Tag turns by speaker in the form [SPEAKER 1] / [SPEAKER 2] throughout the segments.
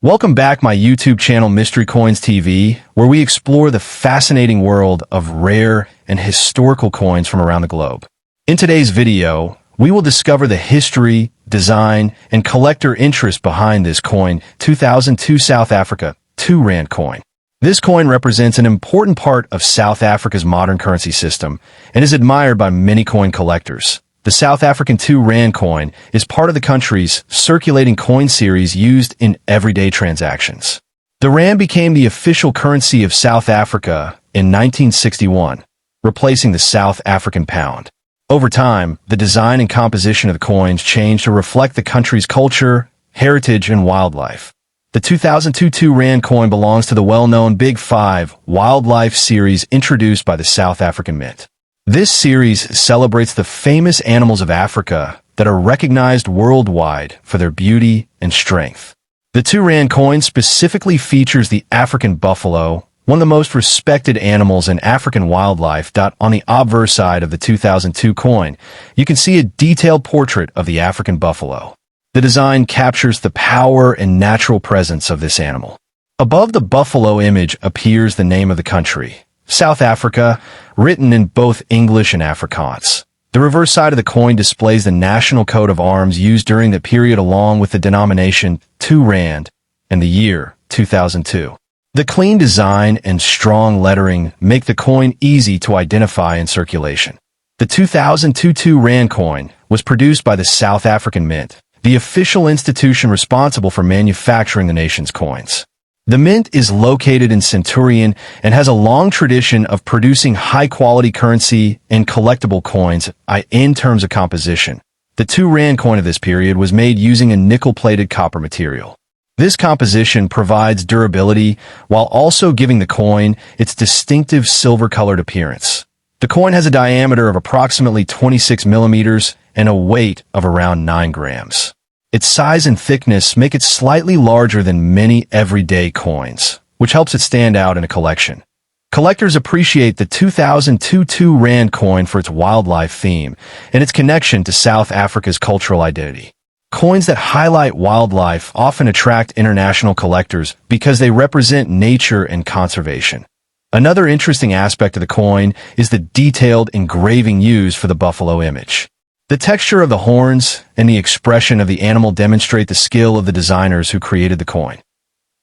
[SPEAKER 1] Welcome back my YouTube channel Mystery Coins TV, where we explore the fascinating world of rare and historical coins from around the globe. In today's video, we will discover the history, design, and collector interest behind this coin, 2002 South Africa 2 Rand coin. This coin represents an important part of South Africa's modern currency system and is admired by many coin collectors. The South African 2 Rand coin is part of the country's circulating coin series used in everyday transactions. The Rand became the official currency of South Africa in 1961, replacing the South African pound. Over time, the design and composition of the coins changed to reflect the country's culture, heritage, and wildlife. The 2002 2 Rand coin belongs to the well-known Big 5 Wildlife series introduced by the South African Mint. This series celebrates the famous animals of Africa that are recognized worldwide for their beauty and strength. The 2 Rand coin specifically features the African buffalo, one of the most respected animals in African wildlife. On the obverse side of the 2002 coin, you can see a detailed portrait of the African buffalo. The design captures the power and natural presence of this animal. Above the buffalo image appears the name of the country, South Africa, written in both English and Afrikaans. The reverse side of the coin displays the national coat of arms used during the period along with the denomination 2 Rand and the year 2002. The clean design and strong lettering make the coin easy to identify in circulation. The 2002 2 Rand coin was produced by the South African Mint, the official institution responsible for manufacturing the nation's coins. The Mint is located in Centurion and has a long tradition of producing high-quality currency and collectible coins in terms of composition. The 2 Rand coin of this period was made using a nickel-plated copper material. This composition provides durability while also giving the coin its distinctive silver-colored appearance. The coin has a diameter of approximately 26 millimeters and a weight of around 9 grams. Its size and thickness make it slightly larger than many everyday coins, which helps it stand out in a collection. Collectors appreciate the 2002 2 Rand coin for its wildlife theme and its connection to South Africa's cultural identity. Coins that highlight wildlife often attract international collectors because they represent nature and conservation. Another interesting aspect of the coin is the detailed engraving used for the buffalo image. The texture of the horns and the expression of the animal demonstrate the skill of the designers who created the coin.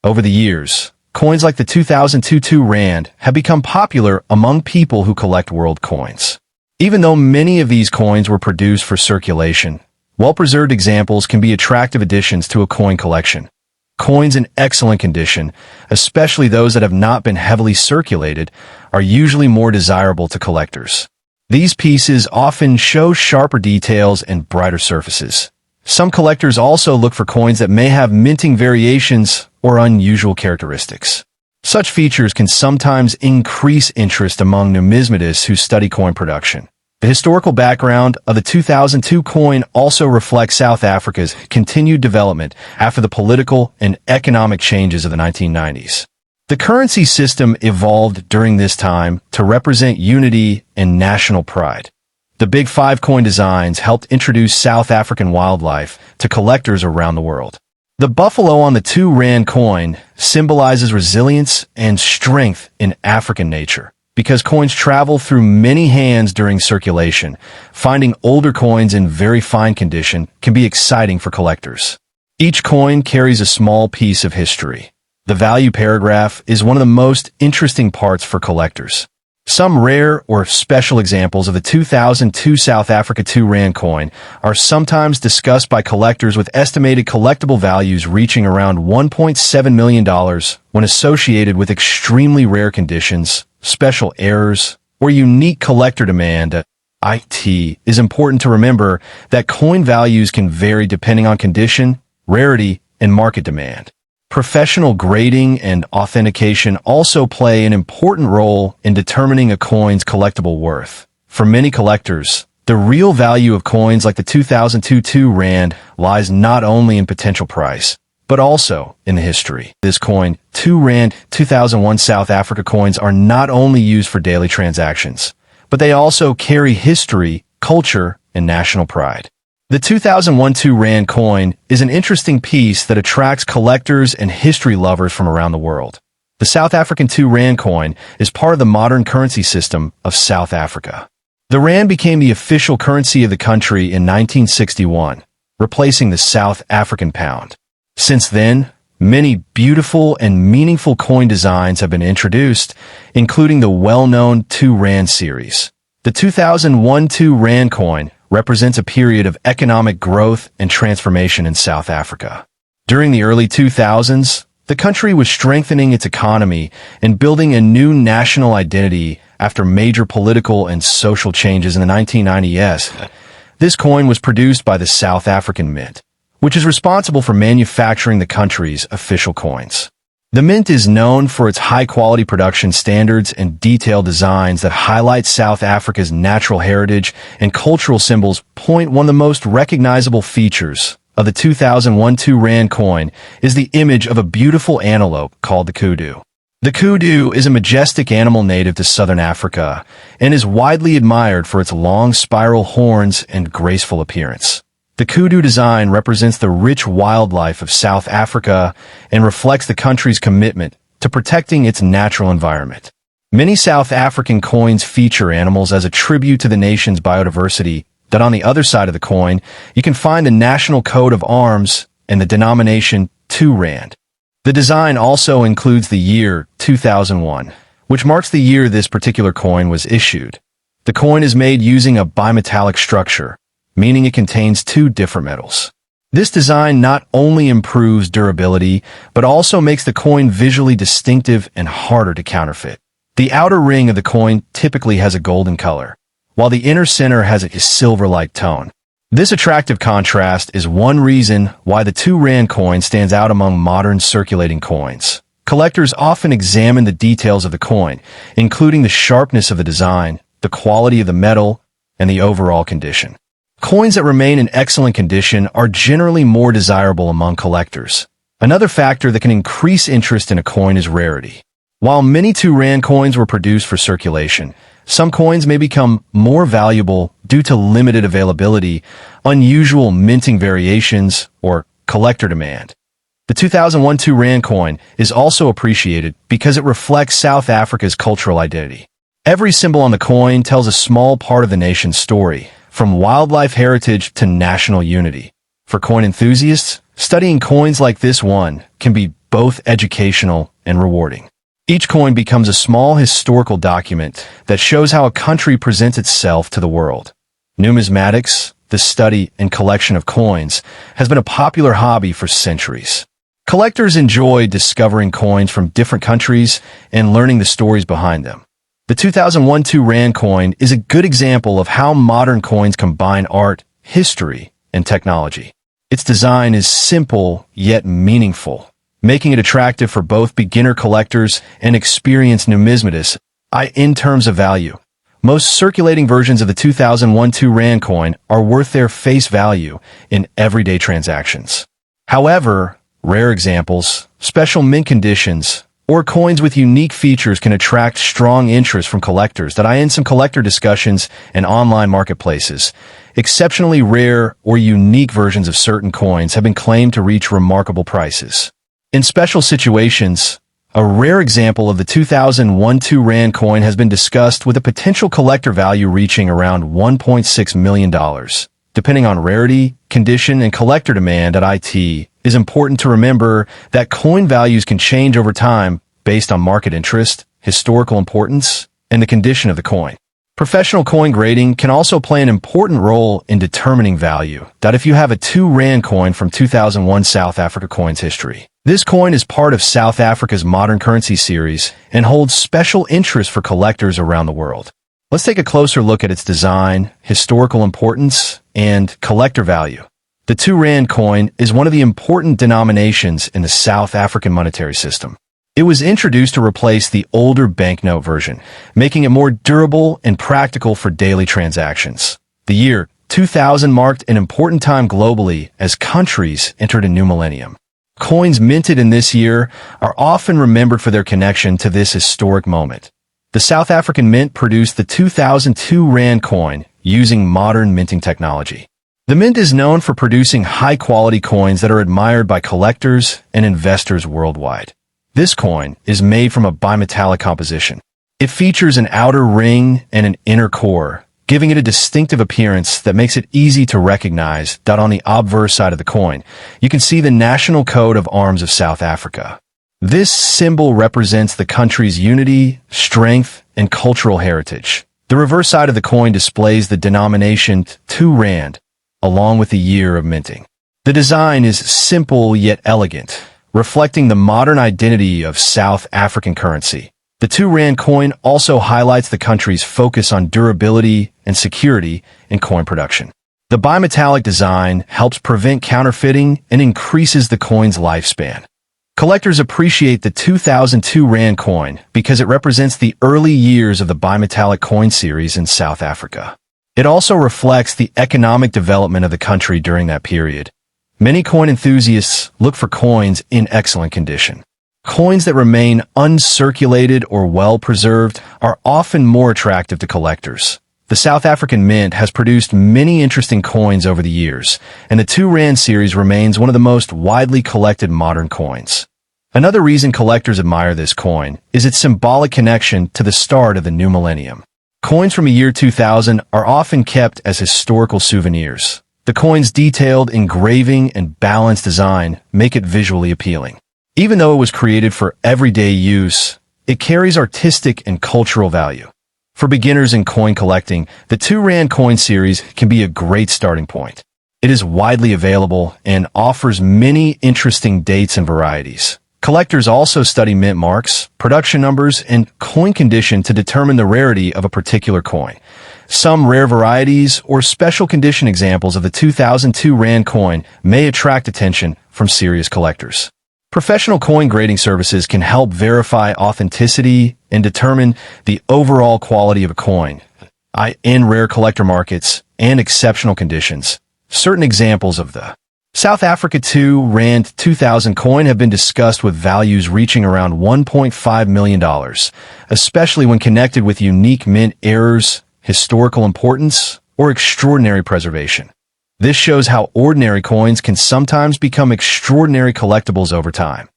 [SPEAKER 1] Over the years, coins like the 2002 2 Rand have become popular among people who collect world coins. Even though many of these coins were produced for circulation, well-preserved examples can be attractive additions to a coin collection. Coins in excellent condition, especially those that have not been heavily circulated, are usually more desirable to collectors. These pieces often show sharper details and brighter surfaces. Some collectors also look for coins that may have minting variations or unusual characteristics. Such features can sometimes increase interest among numismatists who study coin production. The historical background of the 2002 coin also reflects South Africa's continued development after the political and economic changes of the 1990s. The currency system evolved during this time to represent unity and national pride. The Big 5 coin designs helped introduce South African wildlife to collectors around the world. The buffalo on the 2 Rand coin symbolizes resilience and strength in African nature. Because coins travel through many hands during circulation, finding older coins in very fine condition can be exciting for collectors. Each coin carries a small piece of history. The value paragraph is one of the most interesting parts for collectors. Some rare or special examples of the 2002 South Africa 2 Rand coin are sometimes discussed by collectors with estimated collectible values reaching around $1.7 million when associated with extremely rare conditions, special errors, or unique collector demand. It is important to remember that coin values can vary depending on condition, rarity, and market demand. Professional grading and authentication also play an important role in determining a coin's collectible worth. For many collectors, the real value of coins like the 2002 2 Rand lies not only in potential price, but also in the history. This coin, 2 Rand 2001 South Africa coins, are not only used for daily transactions, but they also carry history, culture, and national pride. The 2001 2 Rand coin is an interesting piece that attracts collectors and history lovers from around the world. The South African 2 Rand coin is part of the modern currency system of South Africa. The Rand became the official currency of the country in 1961, replacing the South African pound. Since then, many beautiful and meaningful coin designs have been introduced, including the well-known 2 Rand series. The 2001 2 Rand coin represents a period of economic growth and transformation in South Africa. During the early 2000s, the country was strengthening its economy and building a new national identity after major political and social changes in the 1990s. This coin was produced by the South African Mint, which is responsible for manufacturing the country's official coins. The Mint is known for its high-quality production standards and detailed designs that highlight South Africa's natural heritage and cultural symbols. One of the most recognizable features of the 2001 2 Rand coin is the image of a beautiful antelope called the kudu. The kudu is a majestic animal native to southern Africa and is widely admired for its long spiral horns and graceful appearance. The kudu design represents the rich wildlife of South Africa and reflects the country's commitment to protecting its natural environment. Many South African coins feature animals as a tribute to the nation's biodiversity. That on the other side of the coin, you can find the national coat of arms and the denomination 2 Rand. The design also includes the year 2001, which marks the year this particular coin was issued. The coin is made using a bimetallic structure, meaning it contains 2 different metals. This design not only improves durability, but also makes the coin visually distinctive and harder to counterfeit. The outer ring of the coin typically has a golden color, while the inner center has a silver-like tone. This attractive contrast is one reason why the 2 Rand coin stands out among modern circulating coins. Collectors often examine the details of the coin, including the sharpness of the design, the quality of the metal, and the overall condition. Coins that remain in excellent condition are generally more desirable among collectors. Another factor that can increase interest in a coin is rarity. While many 2 Rand coins were produced for circulation, some coins may become more valuable due to limited availability, unusual minting variations, or collector demand. The 2001 2 Rand coin is also appreciated because it reflects South Africa's cultural identity. Every symbol on the coin tells a small part of the nation's story, from wildlife heritage to national unity. For coin enthusiasts, studying coins like this one can be both educational and rewarding. Each coin becomes a small historical document that shows how a country presents itself to the world. Numismatics, the study and collection of coins, has been a popular hobby for centuries. Collectors enjoy discovering coins from different countries and learning the stories behind them. The 2001 2 Rand coin is a good example of how modern coins combine art, history, and technology. Its design is simple yet meaningful, making it attractive for both beginner collectors and experienced numismatists. In terms of value, most circulating versions of the 2001 2 Rand coin are worth their face value in everyday transactions. However, rare examples, special mint conditions, or coins with unique features can attract strong interest from collectors. In some collector discussions and online marketplaces, exceptionally rare or unique versions of certain coins have been claimed to reach remarkable prices. In special situations, a rare example of the 2001 2 Rand coin has been discussed with a potential collector value reaching around $1.6 million. Depending on rarity, condition, and collector demand. It is important to remember that coin values can change over time based on market interest, historical importance, and the condition of the coin. Professional coin grading can also play an important role in determining value. If you have a 2 Rand coin from 2001 South Africa coins history, this coin is part of South Africa's modern currency series and holds special interest for collectors around the world. Let's take a closer look at its design, historical importance, and collector value. The 2 Rand coin is one of the important denominations in the South African monetary system. It was introduced to replace the older banknote version, making it more durable and practical for daily transactions. The year 2000 marked an important time globally as countries entered a new millennium. Coins minted in this year are often remembered for their connection to this historic moment. The South African Mint produced the 2002 Rand coin using modern minting technology. The mint is known for producing high-quality coins that are admired by collectors and investors worldwide. This coin is made from a bimetallic composition. It features an outer ring and an inner core, giving it a distinctive appearance that makes it easy to recognize. On the obverse side of the coin, you can see the national coat of arms of South Africa. This symbol represents the country's unity, strength, and cultural heritage. The reverse side of the coin displays the denomination 2 rand, along with the year of minting. The design is simple yet elegant, reflecting the modern identity of South African currency. The 2 rand coin also highlights the country's focus on durability and security in coin production. The bimetallic design helps prevent counterfeiting and increases the coin's lifespan. Collectors appreciate the 2002 rand coin because it represents the early years of the bimetallic coin series in South Africa. It also reflects the economic development of the country during that period. Many coin enthusiasts look for coins in excellent condition. Coins that remain uncirculated or well-preserved are often more attractive to collectors. The South African Mint has produced many interesting coins over the years, and the 2 rand series remains one of the most widely collected modern coins. Another reason collectors admire this coin is its symbolic connection to the start of the new millennium. Coins from the year 2000 are often kept as historical souvenirs. The coin's detailed engraving and balanced design make it visually appealing. Even though it was created for everyday use, it carries artistic and cultural value. For beginners in coin collecting, the 2 rand coin series can be a great starting point. It is widely available and offers many interesting dates and varieties. Collectors also study mint marks, production numbers, and coin condition to determine the rarity of a particular coin. Some rare varieties or special condition examples of the 2002 rand coin may attract attention from serious collectors. Professional coin grading services can help verify authenticity and determine the overall quality of a coin. In rare collector markets and exceptional conditions, certain examples of the South Africa 2 rand 2000 coin have been discussed with values reaching around $1.5 million, especially when connected with unique mint errors, historical importance, or extraordinary preservation. This shows how ordinary coins can sometimes become extraordinary collectibles over time.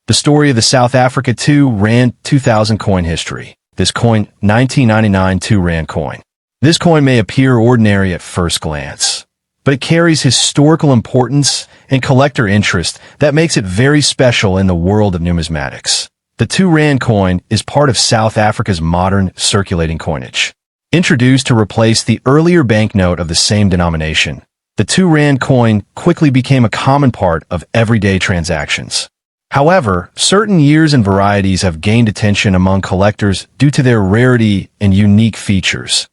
[SPEAKER 1] The story of the South Africa 2 rand 2000 coin history. This coin, 1999 2 rand coin. This coin may appear ordinary at first glance, but it carries historical importance and collector interest that makes it very special in the world of numismatics. The 2 rand coin is part of South Africa's modern circulating coinage. Introduced to replace the earlier banknote of the same denomination, the 2 rand coin quickly became a common part of everyday transactions. However, certain years and varieties have gained attention among collectors due to their rarity and unique features.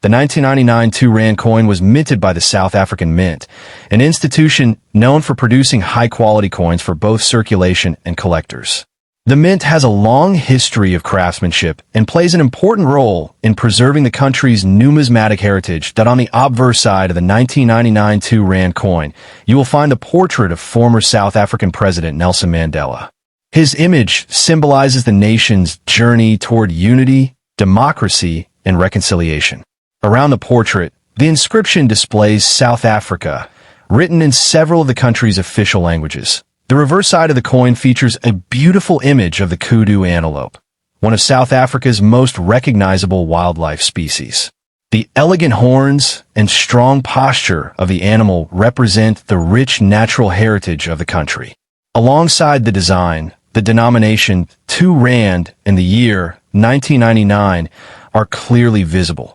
[SPEAKER 1] The 1999 2 rand coin was minted by the South African Mint, an institution known for producing high-quality coins for both circulation and collectors. The mint has a long history of craftsmanship and plays an important role in preserving the country's numismatic heritage. On the obverse side of the 1999 2 rand coin, you will find the portrait of former South African President Nelson Mandela. His image symbolizes the nation's journey toward unity, democracy, and reconciliation. Around the portrait, the inscription displays South Africa, written in several of the country's official languages. The reverse side of the coin features a beautiful image of the kudu antelope, one of South Africa's most recognizable wildlife species. The elegant horns and strong posture of the animal represent the rich natural heritage of the country. Alongside the design, the denomination 2 rand and the year 1999 are clearly visible.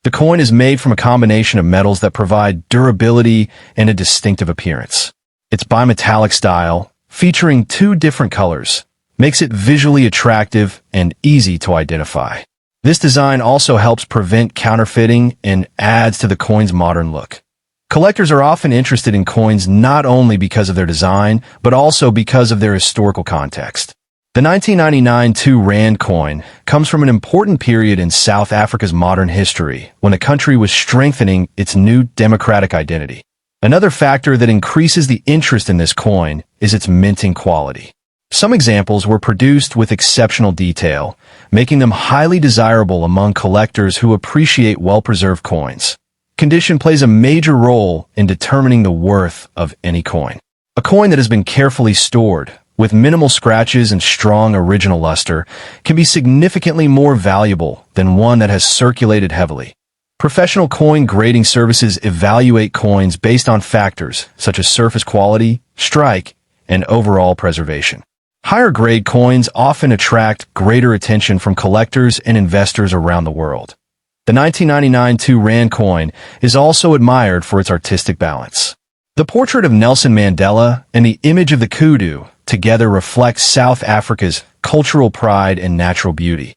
[SPEAKER 1] The coin is made from a combination of metals that provide durability and a distinctive appearance. Its bimetallic style, featuring 2 different colors, makes it visually attractive and easy to identify. This design also helps prevent counterfeiting and adds to the coin's modern look. Collectors are often interested in coins not only because of their design, but also because of their historical context. The 1999 2 rand coin comes from an important period in South Africa's modern history when the country was strengthening its new democratic identity. Another factor that increases the interest in this coin is its minting quality. Some examples were produced with exceptional detail, making them highly desirable among collectors who appreciate well-preserved coins. Condition plays a major role in determining the worth of any coin. A coin that has been carefully stored, with minimal scratches and strong original luster, can be significantly more valuable than one that has circulated heavily. Professional coin grading services evaluate coins based on factors such as surface quality, strike, and overall preservation. Higher-grade coins often attract greater attention from collectors and investors around the world. The 1999 2 Rand coin is also admired for its artistic balance. The portrait of Nelson Mandela and the image of the kudu together reflect South Africa's cultural pride and natural beauty.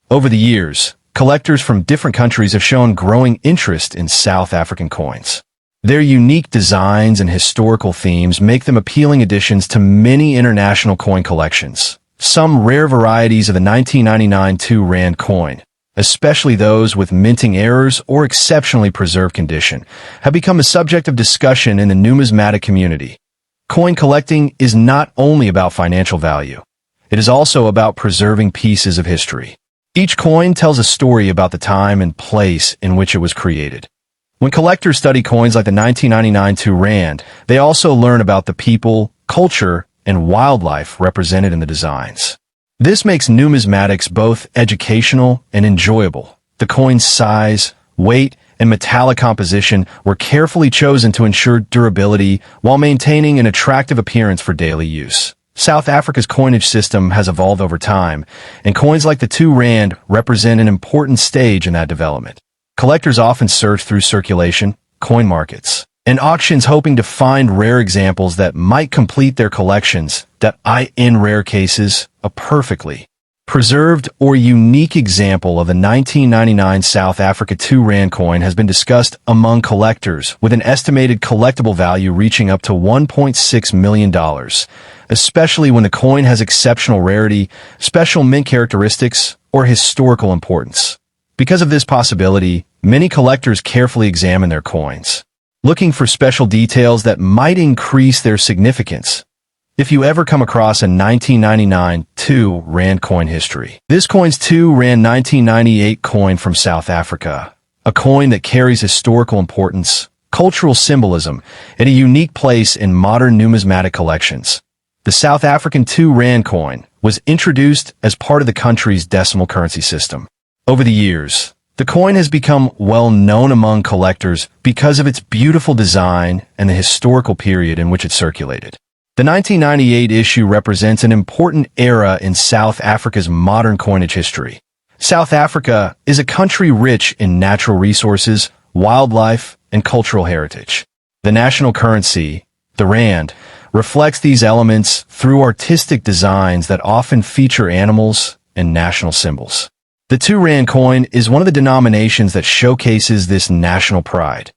[SPEAKER 1] Over the years, collectors from different countries have shown growing interest in South African coins. Their unique designs and historical themes make them appealing additions to many international coin collections. Some rare varieties of the 1999 2 Rand coin, especially those with minting errors or exceptionally preserved condition, have become a subject of discussion in the numismatic community. Coin collecting is not only about financial value. It is also about preserving pieces of history. Each coin tells a story about the time and place in which it was created. When collectors study coins like the 1999 2 Rand, they also learn about the people, culture, and wildlife represented in the designs. This makes numismatics both educational and enjoyable. The coin's size, weight, and metallic composition were carefully chosen to ensure durability while maintaining an attractive appearance for daily use. South Africa's coinage system has evolved over time, and coins like the 2 Rand represent an important stage in that development. Collectors often search through circulation, coin markets, and auctions hoping to find rare examples that might complete their collections. In rare cases, a perfectly preserved or unique example of the 1999 South Africa 2 Rand coin has been discussed among collectors, with an estimated collectible value reaching up to $1.6 million, especially when the coin has exceptional rarity, special mint characteristics, or historical importance. Because of this possibility, many collectors carefully examine their coins, looking for special details that might increase their significance. If you ever come across a 1999 2 Rand coin history, this coin's 2 Rand 1998 coin from South Africa, a coin that carries historical importance, cultural symbolism, and a unique place in modern numismatic collections. The South African 2 Rand coin was introduced as part of the country's decimal currency system. Over the years, the coin has become well known among collectors because of its beautiful design and the historical period in which it circulated. The 1998 issue represents an important era in South Africa's modern coinage history. South Africa is a country rich in natural resources, wildlife, and cultural heritage. The national currency, the Rand, reflects these elements through artistic designs that often feature animals and national symbols. The 2 Rand coin is one of the denominations that showcases this national pride.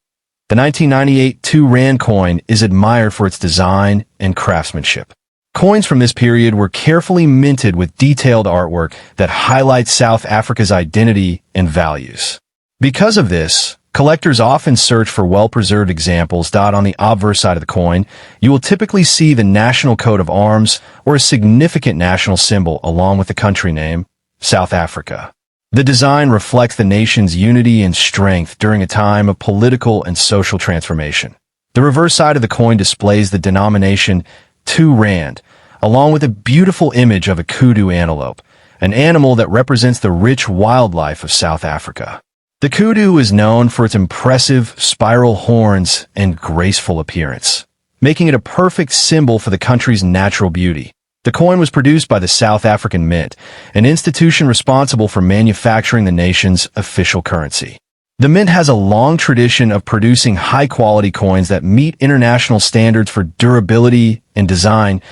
[SPEAKER 1] The 1998 2 Rand coin is admired for its design and craftsmanship. Coins from this period were carefully minted with detailed artwork that highlights South Africa's identity and values. Because of this, collectors often search for well-preserved examples. On the obverse side of the coin, you will typically see the national coat of arms or a significant national symbol along with the country name, South Africa. The design reflects the nation's unity and strength during a time of political and social transformation. The reverse side of the coin displays the denomination 2 Rand, along with a beautiful image of a kudu antelope, an animal that represents the rich wildlife of South Africa. The kudu is known for its impressive spiral horns and graceful appearance, making it a perfect symbol for the country's natural beauty. The coin was produced by the South African Mint, an institution responsible for manufacturing the nation's official currency. The Mint has a long tradition of producing high-quality coins that meet international standards for durability and design.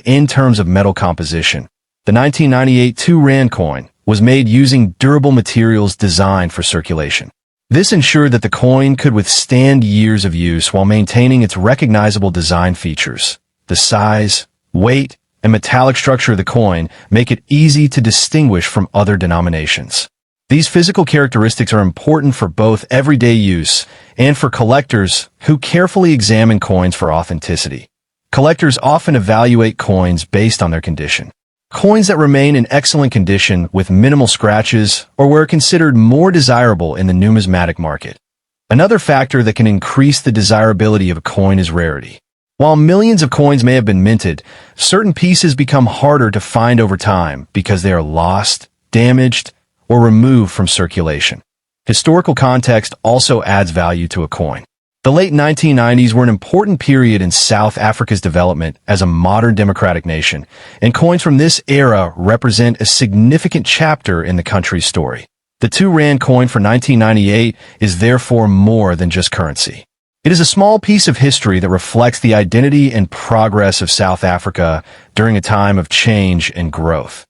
[SPEAKER 1] In terms of metal composition, the 1998 2 Rand coin was made using durable materials designed for circulation. This ensured that the coin could withstand years of use while maintaining its recognizable design features. The size, weight, and metallic structure of the coin make it easy to distinguish from other denominations. These physical characteristics are important for both everyday use and for collectors who carefully examine coins for authenticity. Collectors often evaluate coins based on their condition. Coins that remain in excellent condition with minimal scratches or were considered more desirable in the numismatic market. Another factor that can increase the desirability of a coin is rarity. While millions of coins may have been minted, certain pieces become harder to find over time because they are lost, damaged, or removed from circulation. Historical context also adds value to a coin. The late 1990s were an important period in South Africa's development as a modern democratic nation, and coins from this era represent a significant chapter in the country's story. The 2 Rand coin for 1998 is therefore more than just currency. It is a small piece of history that reflects the identity and progress of South Africa during a time of change and growth.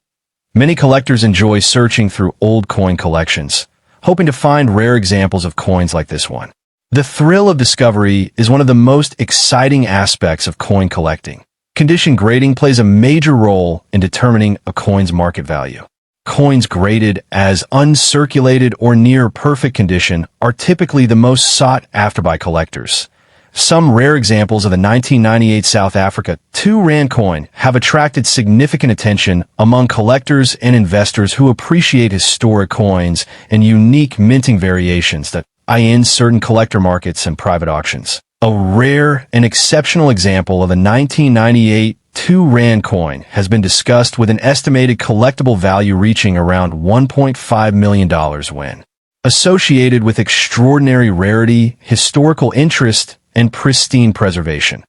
[SPEAKER 1] Many collectors enjoy searching through old coin collections, hoping to find rare examples of coins like this one. The thrill of discovery is one of the most exciting aspects of coin collecting. Condition grading plays a major role in determining a coin's market value. Coins graded as uncirculated or near perfect condition are typically the most sought after by collectors. Some rare examples of the 1998 South Africa 2 Rand coin have attracted significant attention among collectors and investors who appreciate historic coins and unique minting variations that in certain collector markets and private auctions. A rare and exceptional example of a 1998 2 Rand coin has been discussed with an estimated collectible value reaching around $1.5 million when associated with extraordinary rarity, historical interest, and pristine preservation.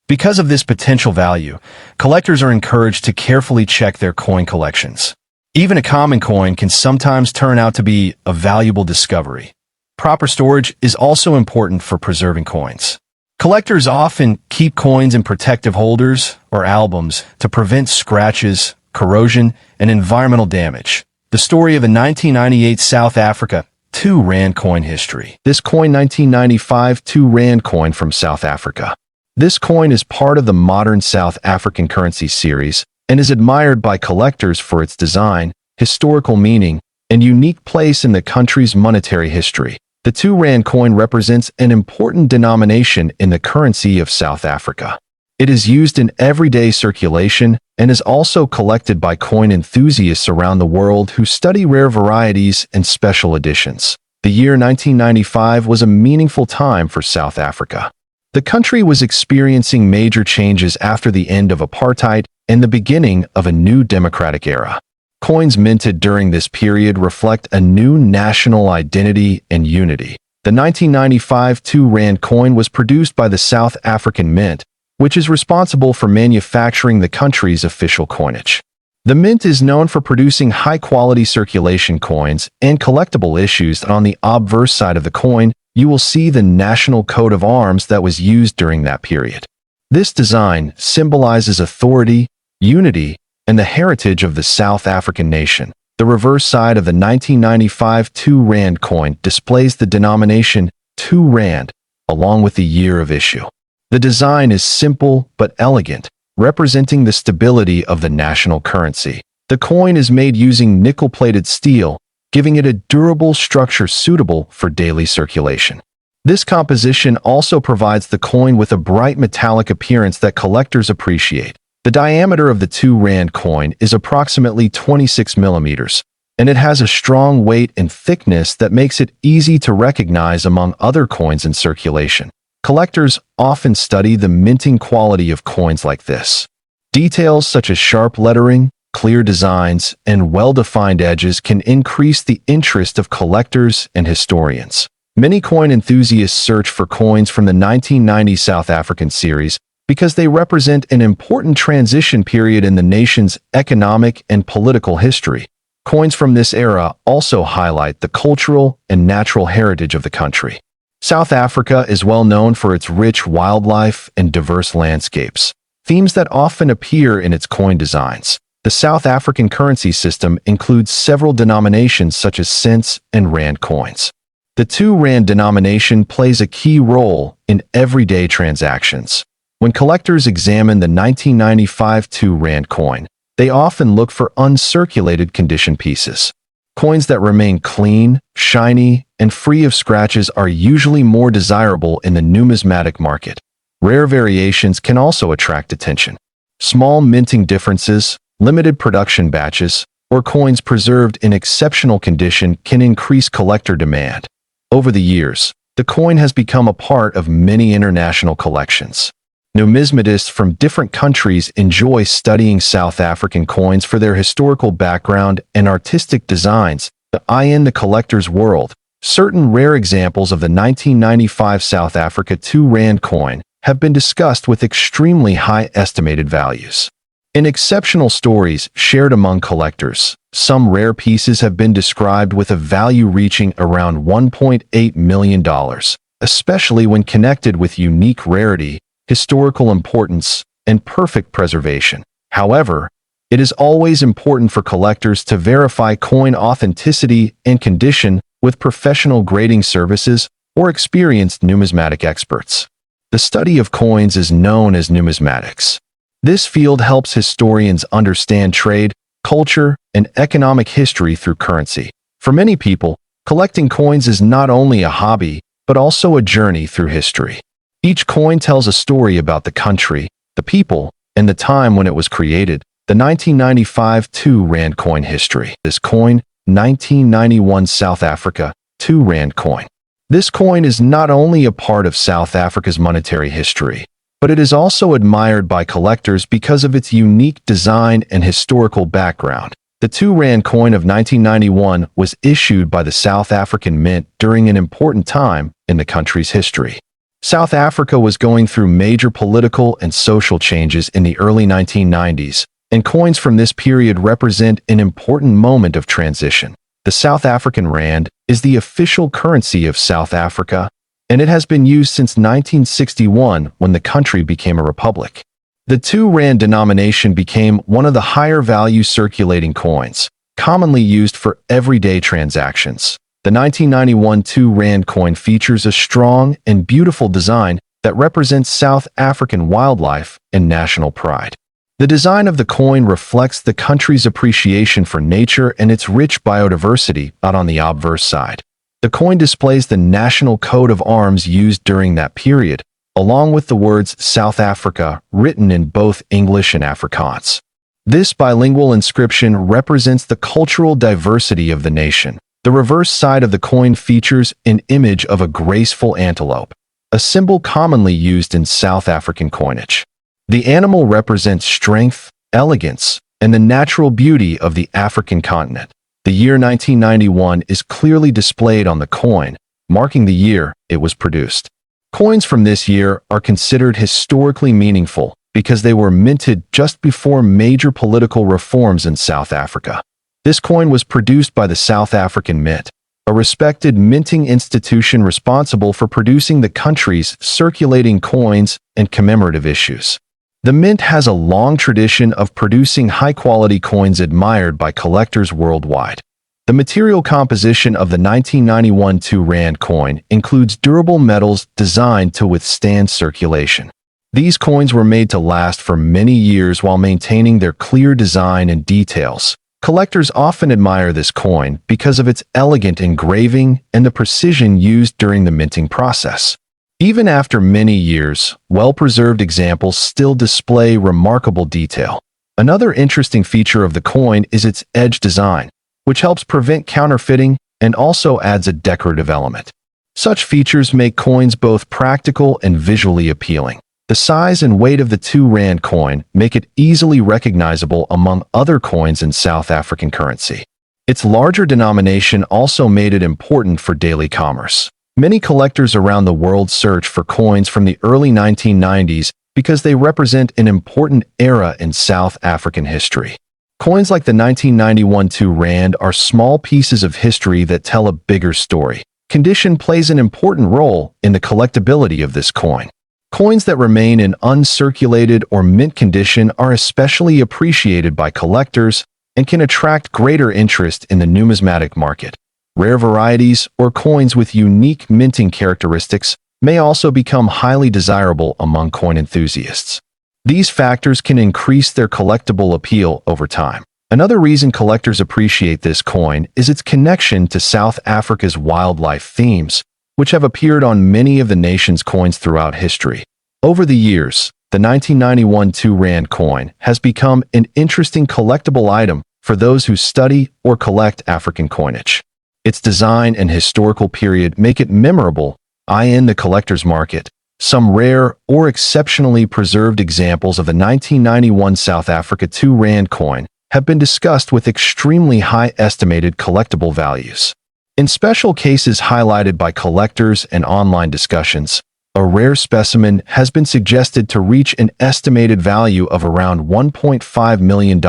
[SPEAKER 1] Because of this potential value, collectors are encouraged to carefully check their coin collections. Even a common coin can sometimes turn out to be a valuable discovery. Proper storage is also important for preserving coins. Collectors often keep coins in protective holders or albums to prevent scratches, corrosion, and environmental damage. The story of the 1998 South Africa 2 Rand coin history. This coin 1995 2 Rand coin from South Africa. This coin is part of the modern South African currency series and is admired by collectors for its design, historical meaning, and unique place in the country's monetary history. The 2 Rand coin represents an important denomination in the currency of South Africa. It is used in everyday circulation and is also collected by coin enthusiasts around the world who study rare varieties and special editions. The year 1995 was a meaningful time for South Africa. The country was experiencing major changes after the end of apartheid and the beginning of a new democratic era. Coins minted during this period reflect a new national identity and unity. The 1995 2 Rand coin was produced by the South African Mint, which is responsible for manufacturing the country's official coinage. The Mint is known for producing high-quality circulation coins and collectible issues. On the obverse side of the coin, you will see the national coat of arms that was used during that period. This design symbolizes authority, unity, and the heritage of the South African nation. The reverse side of the 1995 2 Rand coin displays the denomination 2 Rand, along with the year of issue. The design is simple but elegant, representing the stability of the national currency. The coin is made using nickel-plated steel, giving it a durable structure suitable for daily circulation. This composition also provides the coin with a bright metallic appearance that collectors appreciate. The diameter of the 2 Rand coin is approximately 26 millimeters, and it has a strong weight and thickness that makes it easy to recognize among other coins in circulation. Collectors often study the minting quality of coins like this. Details such as sharp lettering, clear designs, and well-defined edges can increase the interest of collectors and historians. Many coin enthusiasts search for coins from the 1990 South African series because they represent an important transition period in the nation's economic and political history. Coins from this era also highlight the cultural and natural heritage of the country. South Africa is well known for its rich wildlife and diverse landscapes, themes that often appear in its coin designs. The South African currency system includes several denominations such as cents and rand coins. The 2 Rand denomination plays a key role in everyday transactions. When collectors examine the 1995 2 Rand coin, they often look for uncirculated condition pieces. Coins that remain clean, shiny, and free of scratches are usually more desirable in the numismatic market. Rare variations can also attract attention. Small minting differences, limited production batches, or coins preserved in exceptional condition can increase collector demand. Over the years, the coin has become a part of many international collections. Numismatists from different countries enjoy studying South African coins for their historical background and artistic designs that eye in the collector's world. Certain rare examples of the 1995 South Africa 2 Rand coin have been discussed with extremely high estimated values. In exceptional stories shared among collectors, some rare pieces have been described with a value reaching around $1.8 million, especially when connected with unique rarity, historical importance, and perfect preservation. However, it is always important for collectors to verify coin authenticity and condition with professional grading services or experienced numismatic experts. The study of coins is known as numismatics. This field helps historians understand trade, culture, and economic history through currency. For many people, collecting coins is not only a hobby, but also a journey through history. Each coin tells a story about the country, the people, and the time when it was created. The 1995 2 Rand coin history. This coin, 1991 South Africa 2 Rand coin. This coin is not only a part of South Africa's monetary history, but it is also admired by collectors because of its unique design and historical background. The 2 Rand coin of 1991 was issued by the South African Mint during an important time in the country's history. South Africa was going through major political and social changes in the early 1990s, and coins from this period represent an important moment of transition. The South African Rand is the official currency of South Africa, and it has been used since 1961 when the country became a republic. The 2 Rand denomination became one of the higher value circulating coins, commonly used for everyday transactions. The 1991 2 Rand coin features a strong and beautiful design that represents South African wildlife and national pride. The design of the coin reflects the country's appreciation for nature and its rich biodiversity. Out on the obverse side, the coin displays the national coat of arms used during that period, along with the words South Africa written in both English and Afrikaans. This bilingual inscription represents the cultural diversity of the nation. The reverse side of the coin features an image of a graceful antelope, a symbol commonly used in South African coinage. The animal represents strength, elegance, and the natural beauty of the African continent. The year 1991 is clearly displayed on the coin, marking the year it was produced. Coins from this year are considered historically meaningful because they were minted just before major political reforms in South Africa. This coin was produced by the South African Mint, a respected minting institution responsible for producing the country's circulating coins and commemorative issues. The Mint has a long tradition of producing high-quality coins admired by collectors worldwide. The material composition of the 1991 2 Rand coin includes durable metals designed to withstand circulation. These coins were made to last for many years while maintaining their clear design and details. Collectors often admire this coin because of its elegant engraving and the precision used during the minting process. Even after many years, well-preserved examples still display remarkable detail. Another interesting feature of the coin is its edge design, which helps prevent counterfeiting and also adds a decorative element. Such features make coins both practical and visually appealing. The size and weight of the 2 Rand coin make it easily recognizable among other coins in South African currency. Its larger denomination also made it important for daily commerce. Many collectors around the world search for coins from the early 1990s because they represent an important era in South African history. Coins like the 1991 2 Rand are small pieces of history that tell a bigger story. Condition plays an important role in the collectability of this coin. Coins that remain in uncirculated or mint condition are especially appreciated by collectors and can attract greater interest in the numismatic market. Rare varieties or coins with unique minting characteristics may also become highly desirable among coin enthusiasts. These factors can increase their collectible appeal over time. Another reason collectors appreciate this coin is its connection to South Africa's wildlife themes, which have appeared on many of the nation's coins throughout history. Over the years, the 1991 2 Rand coin has become an interesting collectible item for those who study or collect African coinage. Its design and historical period make it memorable In the collector's market, some rare or exceptionally preserved examples of the 1991 South Africa 2 Rand coin have been discussed with extremely high estimated collectible values. In special cases highlighted by collectors and online discussions, a rare specimen has been suggested to reach an estimated value of around $1.5 million,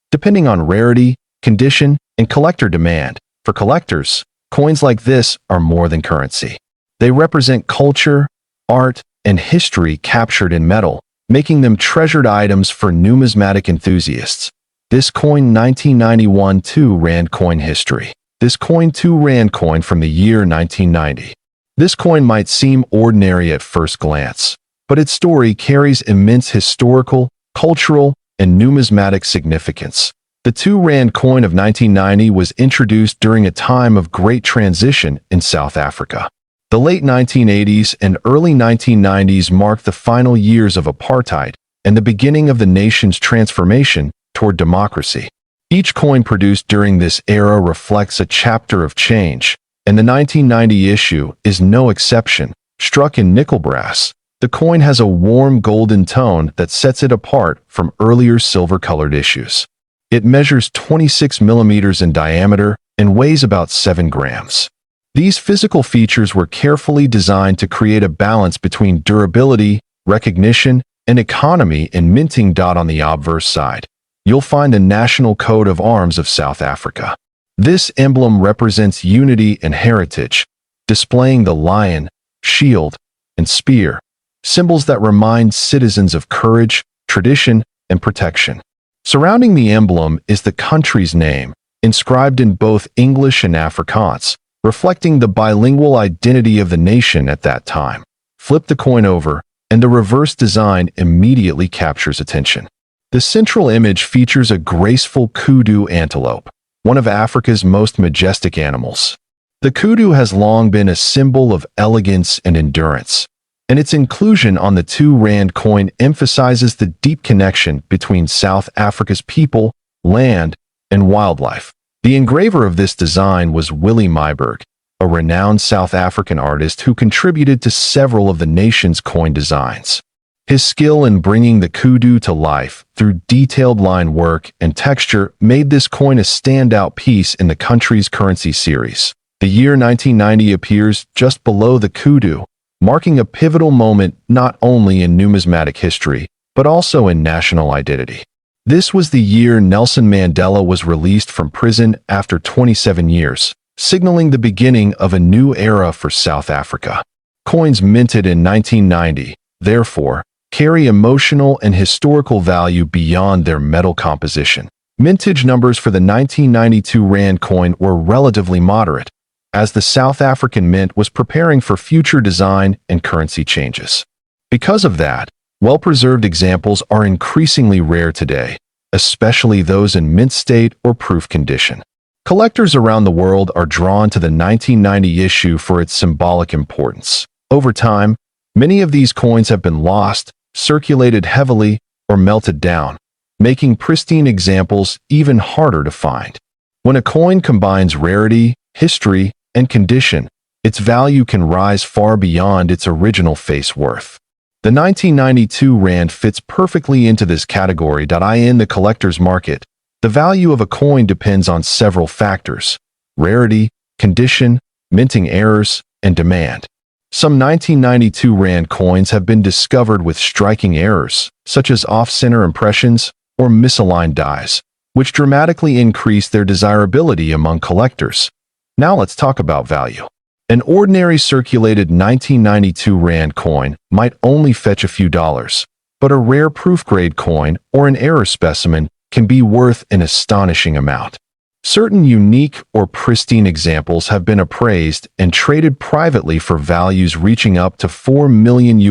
[SPEAKER 1] depending on rarity, condition, and collector demand. For collectors, coins like this are more than currency. They represent culture, art, and history captured in metal, making them treasured items for numismatic enthusiasts. This coin 1991 2 Rand coin history. This coin 2 Rand coin from the year 1990. This coin might seem ordinary at first glance, but its story carries immense historical, cultural, and numismatic significance. The 2 Rand coin of 1990 was introduced during a time of great transition in South Africa. The late 1980s and early 1990s marked the final years of apartheid and the beginning of the nation's transformation toward democracy. Each coin produced during this era reflects a chapter of change, and the 1990 issue is no exception. Struck in nickel brass, the coin has a warm golden tone that sets it apart from earlier silver-colored issues. It measures 26 millimeters in diameter and weighs about 7 grams. These physical features were carefully designed to create a balance between durability, recognition, and economy in minting. On the obverse side, you'll find the national coat of arms of South Africa. This emblem represents unity and heritage, displaying the lion, shield, and spear, symbols that remind citizens of courage, tradition, and protection. Surrounding the emblem is the country's name, inscribed in both English and Afrikaans, reflecting the bilingual identity of the nation at that time. Flip the coin over, and the reverse design immediately captures attention. The central image features a graceful kudu antelope, one of Africa's most majestic animals. The kudu has long been a symbol of elegance and endurance, and its inclusion on the 2 Rand coin emphasizes the deep connection between South Africa's people, land, and wildlife. The engraver of this design was Willie Myburgh, a renowned South African artist who contributed to several of the nation's coin designs. His skill in bringing the kudu to life through detailed line work and texture made this coin a standout piece in the country's currency series. The year 1990 appears just below the kudu, marking a pivotal moment not only in numismatic history, but also in national identity. This was the year Nelson Mandela was released from prison after 27 years, signaling the beginning of a new era for South Africa. Coins minted in 1990, therefore, carry emotional and historical value beyond their metal composition. Mintage numbers for the 1992 Rand coin were relatively moderate, as the South African Mint was preparing for future design and currency changes. Because of that, well-preserved examples are increasingly rare today, especially those in mint state or proof condition. Collectors around the world are drawn to the 1990 issue for its symbolic importance. Over time, many of these coins have been lost, circulated heavily, or melted down, making pristine examples even harder to find. When a coin combines rarity, history, and condition, its value can rise far beyond its original face worth. The 1992 Rand fits perfectly into this category. In the collector's market, the value of a coin depends on several factors: rarity, condition, minting errors, and demand. Some 1992 Rand coins have been discovered with striking errors, such as off-center impressions or misaligned dies, which dramatically increase their desirability among collectors. Now let's talk about value. An ordinary circulated 1992 Rand coin might only fetch a few dollars, but a rare proof-grade coin or an error specimen can be worth an astonishing amount. Certain unique or pristine examples have been appraised and traded privately for values reaching up to $4 million,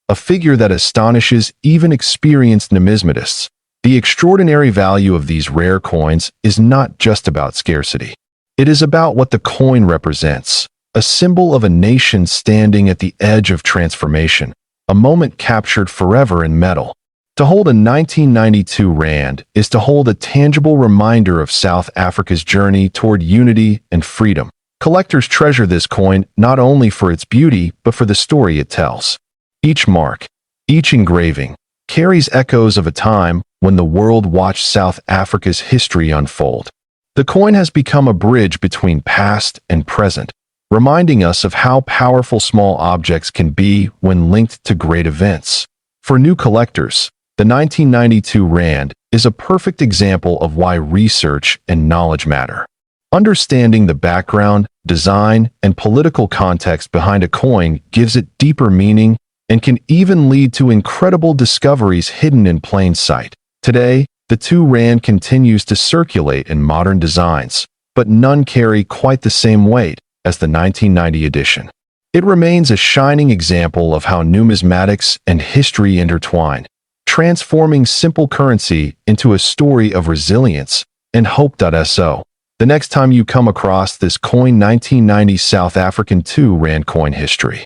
[SPEAKER 1] a figure that astonishes even experienced numismatists. The extraordinary value of these rare coins is not just about scarcity. It is about what the coin represents, a symbol of a nation standing at the edge of transformation, a moment captured forever in metal. To hold a 1992 Rand is to hold a tangible reminder of South Africa's journey toward unity and freedom, Collectors treasure this coin not only for its beauty, but for the story it tells. Each mark, each engraving, carries echoes of a time when the world watched South Africa's history unfold. The coin has become a bridge between past and present, reminding us of how powerful small objects can be when linked to great events. For new collectors, the 1992 Rand is a perfect example of why research and knowledge matter. Understanding the background, design, and political context behind a coin gives it deeper meaning and can even lead to incredible discoveries hidden in plain sight. Today, the 2 Rand continues to circulate in modern designs, but none carry quite the same weight as the 1990 edition. It remains a shining example of how numismatics and history intertwine, transforming simple currency into a story of resilience and hope.so. The next time you come across this coin, 1990 South African 2 Rand coin history.